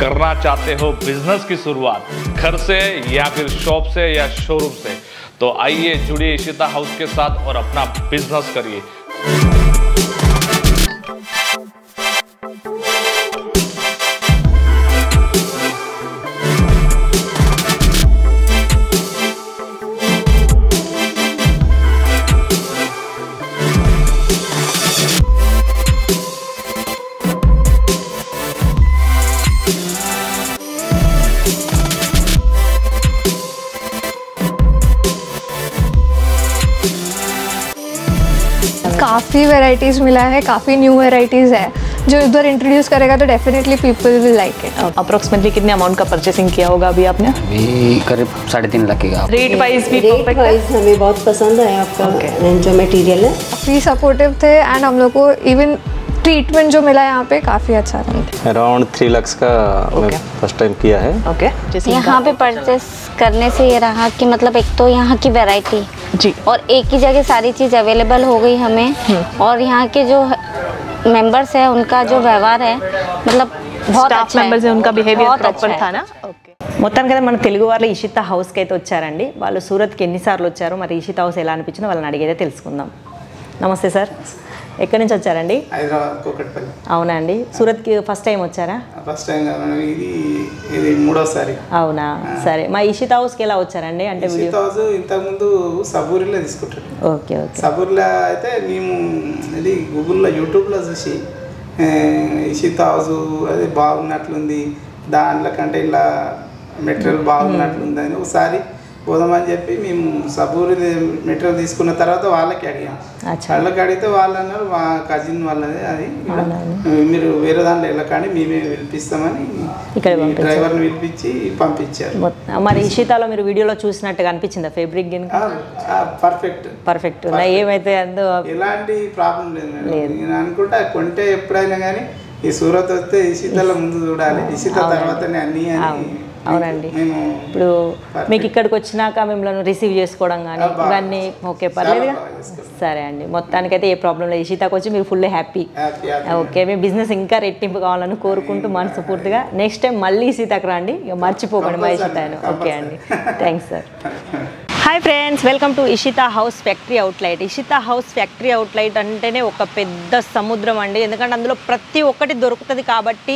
करना चाहते हो बिजनेस की शुरुआत घर से या फिर शॉप से या शोरूम से, तो आइए जुड़िए इशिता हाउस के साथ और अपना बिजनेस करिए। काफ़ी वैरायटीज़ मिला है, काफ़ी न्यू वैरायटीज़ है जो इधर इंट्रोड्यूस करेगा तो definitely people will like it. Approximately कितने अमाउंट का परचेसिंग किया होगा अभी आपने? अभी करीब 3.5 लाख का। रेट वाइज भी रेट वाइज हमें बहुत पसंद है आपका जो मटेरियल है, काफ़ी सपोर्टिव थे एंड हम लोग को इवन ट्रीटमेंट जो मिला यहाँ पे काफ़ी अच्छा रहा। अराउंड 3 लाख का मैं फर्स्ट टाइम किया है। ओके, यहाँ पे परचेस करने से ये रहा कि मतलब एक तो यहाँ की वैरायटी जी और एक ही जगह सारी चीज़ अवेलेबल हो गई हमें, और यहाँ के जो मेंबर्स है उनका जो व्यवहार है मतलब बहुत अच्छा है, मेंबर्स है उनका बिहेवियर बहुत प्रॉपर अच्छा था ना। ఓకే, మొత్తానికి మన తెలుగు వాళ్ళు ఇషితా హౌస్కి అయితే వచ్చారండి. వాళ్ళు సూరత్కి ఎన్నిసార్లు వచ్చారో మరి ఇషితా హౌస్ ఎలా అనిపించిందో వాళ్ళని అడిగేదే తెలుసుకుందాం. నమస్తే సార్, ఎక్కడి నుంచి వచ్చారండి? హైదరాబాద్ కోకట్పల్లి. అవునా అండి, సూరత్కి ఫస్ట్ టైం వచ్చారా? ఫస్ట్ టైం ఇది మూడోసారి. అవునా, సరే. మా ఇషితా హౌస్కి ఎలా వచ్చారండి? అంటే ఇషితా హౌస్ ఇంతకుముందు సబూరిలో తీసుకుంటారు. Okay okay. సబూరిలో అయితే మేము ఇది గూగుల్లో యూట్యూబ్లో చూసి ఇషితా హౌస్ అది బాగున్నట్లుంది, దాంట్లో కంటే ఇలా మెటీరియల్ బాగున్నట్లుంది అని ఒకసారి పోదామని చెప్పి మేము సబూరి మెటీరియల్ తీసుకున్న తర్వాత వాళ్ళకి అడిగాం. వాళ్ళకి అడిగితే వాళ్ళు అన్నారు మా కజిన్ వాళ్ళది అది, మీరు వేరే దాంట్లో వెళ్ళకండి మేమే పిలిపిస్తామని ఇక్కడ డ్రైవర్ని పిలిపించి పంపించారు. మరి ఇషితాలో మీరు వీడియోలో చూసినట్టుగా అనిపించిందా ఫ్యాబ్రిక్? పర్ఫెక్ట్ పర్ఫెక్ట్ ఏమైతే అందో ఎలాంటి ప్రాబ్లం లేదు మేడం. నేను అనుకుంటా కొంటే ఎప్పుడైనా కానీ ఈ సూరత్ వస్తే ఇషితాలో ముందు చూడాలి, ఇషితా తర్వాతనే అన్నీ అని. అవునండి, ఇప్పుడు మీకు ఇక్కడికి వచ్చినాక మిమ్మల్ని రిసీవ్ చేసుకోవడం కానీ ఇవన్నీ ఓకే పర్లేదు. సరే అండి, మొత్తానికైతే ఏ ప్రాబ్లం లేదు. ఇషితాకి వచ్చి మీరు ఫుల్ హ్యాపీ. ఓకే, మీ బిజినెస్ ఇంకా రెట్టింపు కావాలని కోరుకుంటూ మనస్ఫూర్తిగా నెక్స్ట్ టైం మళ్ళీ ఇషితాకి రండి, ఇక మర్చిపోకండి మా ఇషితాను. ఓకే అండి, thanks sir. Hi friends, welcome to Ishita house factory outlet. Ishita house factory outlet అంటేనే ఒక పెద్ద సముద్రం అండి, ఎందుకంటే అందులో ప్రతి ఒక్కటి దొరుకుతుంది కాబట్టి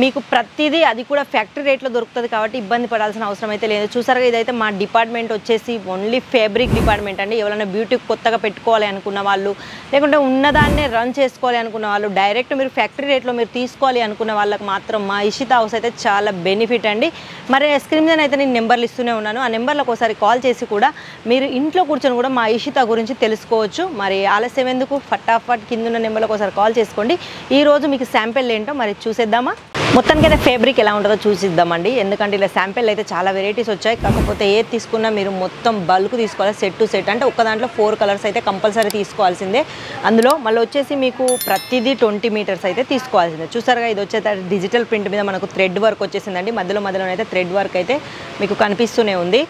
మీకు ప్రతిదీ అది కూడా ఫ్యాక్టరీ రేట్లో దొరుకుతుంది కాబట్టి ఇబ్బంది పడాల్సిన అవసరం అయితే లేదు. చూసారుగా, ఇదైతే మా డిపార్ట్మెంట్ వచ్చేసి ఓన్లీ ఫ్యాబ్రిక్ డిపార్ట్మెంట్ అండి. ఎవరైనా బ్యూటీ కొత్తగా పెట్టుకోవాలి అనుకున్న వాళ్ళు, లేకుంటే ఉన్నదాన్నే రన్ చేసుకోవాలి అనుకున్న వాళ్ళు, డైరెక్ట్ మీరు ఫ్యాక్టరీ రేట్లో మీరు తీసుకోవాలి అనుకున్న వాళ్ళకి మాత్రం మా ఇషితా హౌస్ అయితే చాలా బెనిఫిట్ అండి. మరి స్క్రీన్ మీద అయితే నేను నెంబర్లు ఇస్తూనే ఉన్నాను, ఆ నెంబర్లకు ఒకసారి కాల్ చేసి కూడా మీరు ఇంట్లో కూర్చొని కూడా మా ఇషితా గురించి తెలుసుకోవచ్చు. మరి ఆలస్యం ఎందుకు, ఫటాఫట్ కింద నెంబర్లకు ఒకసారి కాల్ చేసుకోండి. ఈరోజు మీకు శాంపిల్ ఏంటో మరి చూసేద్దామా? మొత్తానికైతే ఫ్యాబ్రిక్ ఎలా ఉంటుందో చూసిద్దామండి, ఎందుకంటే ఇలా శాంపిల్ అయితే చాలా వెరైటీస్ వచ్చాయి. కాకపోతే ఏది తీసుకున్నా మీరు మొత్తం బల్క్ తీసుకోవాలి, సెట్ టు సెట్. అంటే ఒక దాంట్లో 4 కలర్స్ అయితే కంపల్సరీ తీసుకోవాల్సిందే. అందులో మళ్ళీ వచ్చేసి మీకు ప్రతిదీ 20 మీటర్స్ అయితే తీసుకోవాల్సిందే. చూసారుగా, ఇది వచ్చేసి డిజిటల్ ప్రింట్ మీద మనకు థ్రెడ్ వర్క్ వచ్చేసిందండి. మధ్యలోనైతే థ్రెడ్ వర్క్ అయితే మీకు కనిపిస్తూనే ఉంది.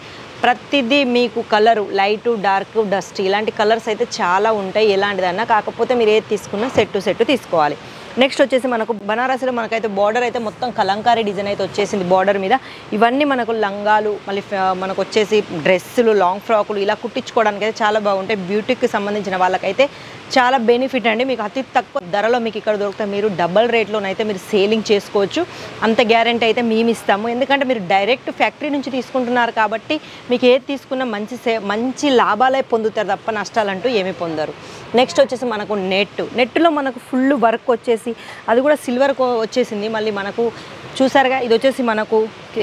ప్రతిదీ మీకు కలరు లైటు, డార్క్, డస్ట్ ఇలాంటి కలర్స్ అయితే చాలా ఉంటాయి ఎలాంటిదన్నా. కాకపోతే మీరు ఏది తీసుకున్నా సెట్ టు సెట్ తీసుకోవాలి. నెక్స్ట్ వచ్చేసి మనకు బనారస్లో మనకైతే బార్డర్ అయితే మొత్తం కలంకారీ డిజైన్ అయితే వచ్చేసింది బార్డర్ మీద. ఇవన్నీ మనకు లంగాలు, మళ్ళీ మనకు వచ్చేసి డ్రెస్సులు, లాంగ్ ఫ్రాకులు ఇలా కుట్టించుకోవడానికి అయితే చాలా బాగుంటాయి. బ్యూటీకి సంబంధించిన వాళ్ళకైతే చాలా బెనిఫిట్ అండి. మీకు అతి తక్కువ ధరలో మీకు ఇక్కడ దొరుకుతాయి. మీరు డబల్ రేట్లోనైతే మీరు సేలింగ్ చేసుకోవచ్చు, అంత గ్యారెంటీ అయితే మేము ఇస్తాము. ఎందుకంటే మీరు డైరెక్ట్ ఫ్యాక్టరీ నుంచి తీసుకుంటున్నారు కాబట్టి మీకు ఏది తీసుకున్నా మంచి లాభాలే పొందుతారు తప్ప నష్టాలంటూ ఏమీ పొందరు. నెక్స్ట్ వచ్చేసి మనకు నెట్లో మనకు ఫుల్ వర్క్ వచ్చేసి అది కూడా సిల్వర్ వచ్చేసింది. మళ్ళీ మనకు చూసారుగా, ఇది వచ్చేసి మనకు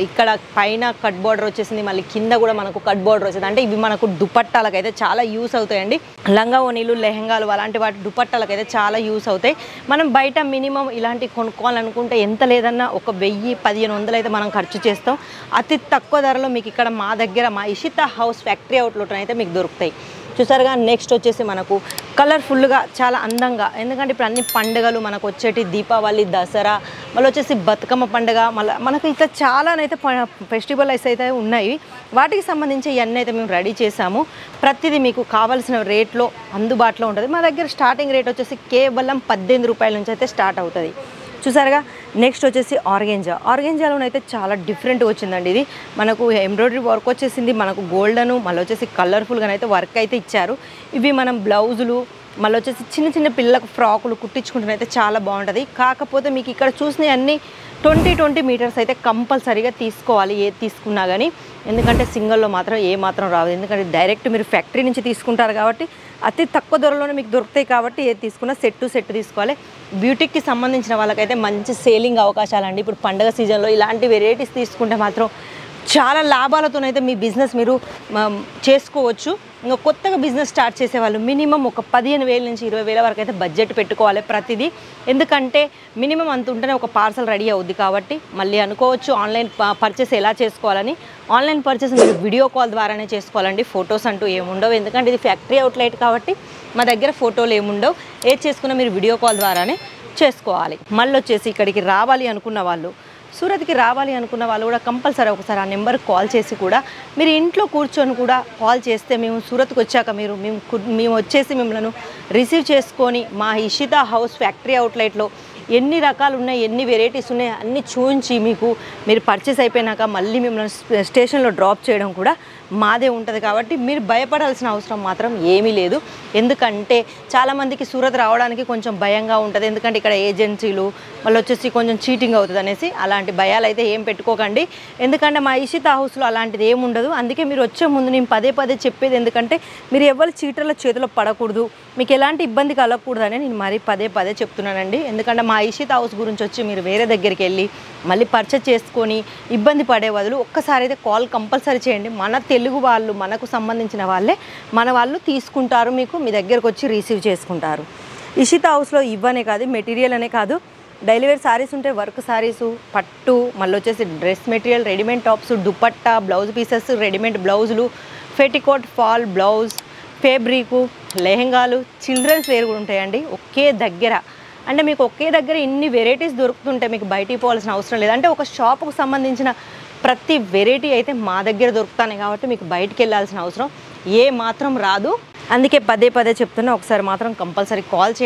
ఇక్కడ పైన కట్ బార్డర్ వచ్చేసింది, మళ్ళీ కింద కూడా మనకు కట్ బార్డర్ వచ్చింది. అంటే ఇవి మనకు దుపట్టాలకైతే చాలా యూస్ అవుతాయండి. లంగా ఓనీలు, లెహంగాలు అలాంటి వాటి దుపట్టాలకైతే చాలా యూస్ అవుతాయి. మనం బయట మినిమం ఇలాంటి కొనుక్కోవాలనుకుంటే ఎంత లేదన్నా ఒక 1000-1500 అయితే మనం ఖర్చు చేస్తాం. అతి తక్కువ ధరలో మీకు ఇక్కడ మా దగ్గర మా ఇషితా హౌస్ ఫ్యాక్టరీ అవుట్లెట్ అయితే మీకు దొరుకుతాయి. చూసారుగా, నెక్స్ట్ వచ్చేసి మనకు కలర్ఫుల్గా చాలా అందంగా, ఎందుకంటే ఇప్పుడు అన్ని పండుగలు మనకు వచ్చేటి దీపావళి, దసరా, మళ్ళీ వచ్చేసి బతుకమ్మ పండుగ, మళ్ళీ మనకు ఇట్లా చాలానైతే ఫెస్టివల్స్ అయితే ఉన్నాయి. వాటికి సంబంధించి ఇవన్నీ అయితే మేము రెడీ చేసాము. ప్రతిదీ మీకు కావాల్సిన రేట్లో అందుబాటులో ఉంటుంది. మా దగ్గర స్టార్టింగ్ రేట్ వచ్చేసి కేవలం 18 రూపాయల నుంచి అయితే స్టార్ట్ అవుతుంది. చూసారుగా. నెక్స్ట్ వచ్చేసి ఆర్గెంజాలోనైతే చాలా డిఫరెంట్గా వచ్చిందండి. ఇది మనకు ఎంబ్రాయిడరీ వర్క్ వచ్చేసింది, మనకు గోల్డెను, మళ్ళీ వచ్చేసి కలర్ఫుల్గానైతే వర్క్ అయితే ఇచ్చారు. ఇవి మనం బ్లౌజులు, మళ్ళీ వచ్చేసి చిన్న చిన్న పిల్లలకు ఫ్రాకులు కుట్టించుకుంటూనైతే చాలా బాగుంటుంది. కాకపోతే మీకు ఇక్కడ చూసినవి అన్నీ 20 మీటర్స్ అయితే కంపల్సరీగా తీసుకోవాలి ఏది తీసుకున్నా కానీ, ఎందుకంటే సింగిల్లో మాత్రం ఏ మాత్రం రాదు. ఎందుకంటే డైరెక్ట్ మీరు ఫ్యాక్టరీ నుంచి తీసుకుంటారు కాబట్టి అతి తక్కువ ధరలోనే మీకు దొరుకుతాయి కాబట్టి ఏది తీసుకున్నా సెట్ తీసుకోవాలి. బ్యూటీకి సంబంధించిన వాళ్ళకైతే మంచి సేలింగ్ అవకాశాలండి. ఇప్పుడు పండగ సీజన్లో ఇలాంటి వెరైటీస్ తీసుకుంటే మాత్రం చాలా లాభాలతోనైతే మీ బిజినెస్ మీరు చేసుకోవచ్చు. ఇంకా కొత్తగా బిజినెస్ స్టార్ట్ చేసేవాళ్ళు మినిమం ఒక 15,000 నుంచి 20,000 వరకు అయితే బడ్జెట్ పెట్టుకోవాలి ప్రతిదీ. ఎందుకంటే మినిమం అంత ఉంటేనే ఒక పార్సల్ రెడీ అవుద్ది. కాబట్టి మళ్ళీ అనుకోవచ్చు ఆన్లైన్ పర్చేస్ ఎలా చేసుకోవాలని. ఆన్లైన్ పర్చేస్ మీరు వీడియో కాల్ ద్వారానే చేసుకోవాలండి. ఫొటోస్ అంటూ ఏముండవు, ఎందుకంటే ఇది ఫ్యాక్టరీ అవుట్లెట్ కాబట్టి మా దగ్గర ఫోటోలు ఏముండవు. ఏది చేసుకున్నా మీరు వీడియో కాల్ ద్వారానే చేసుకోవాలి. మళ్ళీ వచ్చేసి ఇక్కడికి రావాలి అనుకున్న వాళ్ళు, సూరత్కి రావాలి అనుకున్న వాళ్ళు కూడా కంపల్సరీ ఒకసారి ఆ నెంబర్కి కాల్ చేసి కూడా మీరు ఇంట్లో కూర్చొని కూడా కాల్ చేస్తే మేము సూరత్కి వచ్చాక మేము వచ్చేసి మిమ్మల్ని రిసీవ్ చేసుకొని మా ఇషితా హౌస్ ఫ్యాక్టరీ అవుట్లెట్లో ఎన్ని రకాలు ఉన్నాయి, ఎన్ని వెరైటీస్ ఉన్నాయి అన్నీ చూపించి మీరు పర్చేస్ అయిపోయినాక మళ్ళీ మిమ్మల్ని స్టేషన్లో డ్రాప్ చేయడం కూడా మాదే ఉంటుంది. కాబట్టి మీరు భయపడాల్సిన అవసరం మాత్రం ఏమీ లేదు. ఎందుకంటే చాలామందికి సూరత్ రావడానికి కొంచెం భయంగా ఉంటుంది, ఎందుకంటే ఇక్కడ ఏజెన్సీలు మళ్ళీ వచ్చేసి కొంచెం చీటింగ్ అవుతుంది అనేసి. అలాంటి భయాలు అయితే ఏం పెట్టుకోకండి, ఎందుకంటే మా ఇషితా హౌస్లో అలాంటిది ఏముండదు. అందుకే మీరు వచ్చే ముందు నేను పదే చెప్పేది, ఎందుకంటే మీరు ఎవరు చీటర్ల చేతిలో పడకూడదు, మీకు ఎలాంటి ఇబ్బంది కలగకూడదని నేను మరీ పదే చెప్తున్నానండి. ఎందుకంటే మా ఇషితా హౌస్ గురించి వచ్చి మీరు వేరే దగ్గరికి వెళ్ళి మళ్ళీ పర్చేస్ చేసుకొని ఇబ్బంది పడే బదులు ఒక్కసారి అయితే కాల్ కంపల్సరీ చేయండి. మన తెలుగు వాళ్ళు, మనకు సంబంధించిన వాళ్ళే మన వాళ్ళు తీసుకుంటారు, మీ దగ్గరకు వచ్చి రిసీవ్ చేసుకుంటారు. ఇషితా హౌస్లో ఇవ్వనే కాదు, మెటీరియల్ అనే కాదు, డైలీ వేర్ శారీస్ ఉంటాయి, వర్క్ శారీసు, పట్టు, మళ్ళీ వచ్చేసి dress material, readymade tops, dupatta, blouse pieces, readymade బ్లౌజులు, ఫెటికోట్, ఫాల్ బ్లౌజ్, ఫేబ్రికు, లెహెంగాలు, చిల్డ్రన్స్ వేర్ కూడా ఉంటాయండి ఒకే దగ్గర. అంటే మీకు ఒకే దగ్గర ఇన్ని వెరైటీస్ దొరుకుతుంటే మీకు బయటికి పోవాల్సిన అవసరం లేదు. అంటే ఒక షాపుకు సంబంధించిన ప్రతి వెరైటీ అయితే మా దగ్గర దొరుకుతాయి కాబట్టి మీకు బయటికి వెళ్ళాల్సిన అవసరం ఏ మాత్రం రాదు. అందుకే పదే చెప్తున్నా, ఒకసారి మాత్రం కంపల్సరీ కాల్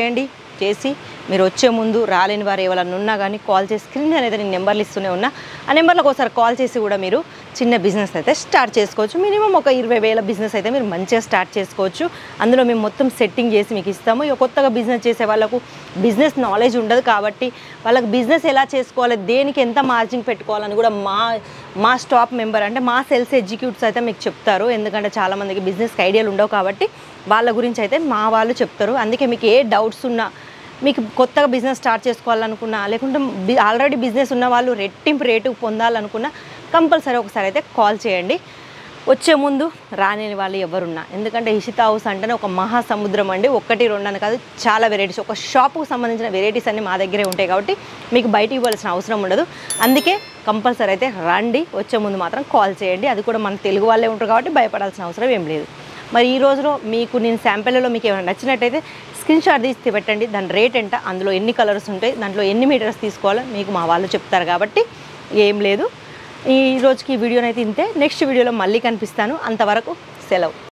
చేసి మీరు వచ్చే ముందు రాలేని వారు ఎవరైనా ఉన్నా కానీ కాల్ చేసి స్క్రీన్ అనేది నేను నెంబర్లు ఇస్తూనే ఉన్నా, ఆ నెంబర్లకు ఒకసారి కాల్ చేసి కూడా మీరు చిన్న బిజినెస్ అయితే స్టార్ట్ చేసుకోవచ్చు. మినిమం ఒక 20,000 బిజినెస్ అయితే మీరు మంచిగా స్టార్ట్ చేసుకోవచ్చు. అందులో మేము మొత్తం సెట్టింగ్ చేసి మీకు ఇస్తాము. ఇక కొత్తగా బిజినెస్ చేసే వాళ్ళకు బిజినెస్ నాలెడ్జ్ ఉండదు కాబట్టి వాళ్ళకి బిజినెస్ ఎలా చేసుకోవాలి, దేనికి ఎంత మార్జిన్ పెట్టుకోవాలని కూడా మా స్టాఫ్ మెంబర్ అంటే మా సేల్స్ ఎగ్జిక్యూటివ్స్ అయితే మీకు చెప్తారు. ఎందుకంటే చాలామందికి బిజినెస్కి ఐడియాలు ఉండవు కాబట్టి వాళ్ళ గురించి అయితే మా వాళ్ళు చెప్తారు. అందుకే మీకు ఏ డౌట్స్ ఉన్నా, మీకు కొత్తగా బిజినెస్ స్టార్ట్ చేసుకోవాలనుకున్నా, లేకుంటే ఆల్రెడీ బిజినెస్ ఉన్న వాళ్ళు రెట్టింపు రేటు పొందాలనుకున్నా కంపల్సరీ ఒకసారి అయితే కాల్ చేయండి. వచ్చే ముందు రాని వాళ్ళు ఎవరున్నా, ఎందుకంటే ఇషితా హౌస్ అంటేనే ఒక మహాసముద్రం అండి. 1, 2 అని కాదు, చాలా వెరైటీస్, ఒక షాపుకు సంబంధించిన వెరైటీస్ అన్నీ మా దగ్గరే ఉంటాయి కాబట్టి మీకు బయటికి ఇవ్వాల్సిన అవసరం ఉండదు. అందుకే కంపల్సరీ అయితే రండి, వచ్చే ముందు మాత్రం కాల్ చేయండి. అది కూడా మన తెలుగు వాళ్ళే ఉంటారు కాబట్టి భయపడాల్సిన అవసరం ఏం లేదు. మరి ఈ రోజులో మీకు నేను శాంపిల్లో మీకు ఏమైనా నచ్చినట్టయితే స్క్రీన్ షాట్ తీసి పెట్టండి, దాని రేట్ ఎంత, అందులో ఎన్ని కలర్స్ ఉంటాయి, దాంట్లో ఎన్ని మీటర్స్ తీసుకోవాలో మీకు మా వాళ్ళు చెప్తారు కాబట్టి ఏం లేదు. ఈ రోజుకి ఈ వీడియోనైతే ఇంతే. నెక్స్ట్ వీడియోలో మళ్ళీ కనిపిస్తాను. అంతవరకు సెలవు.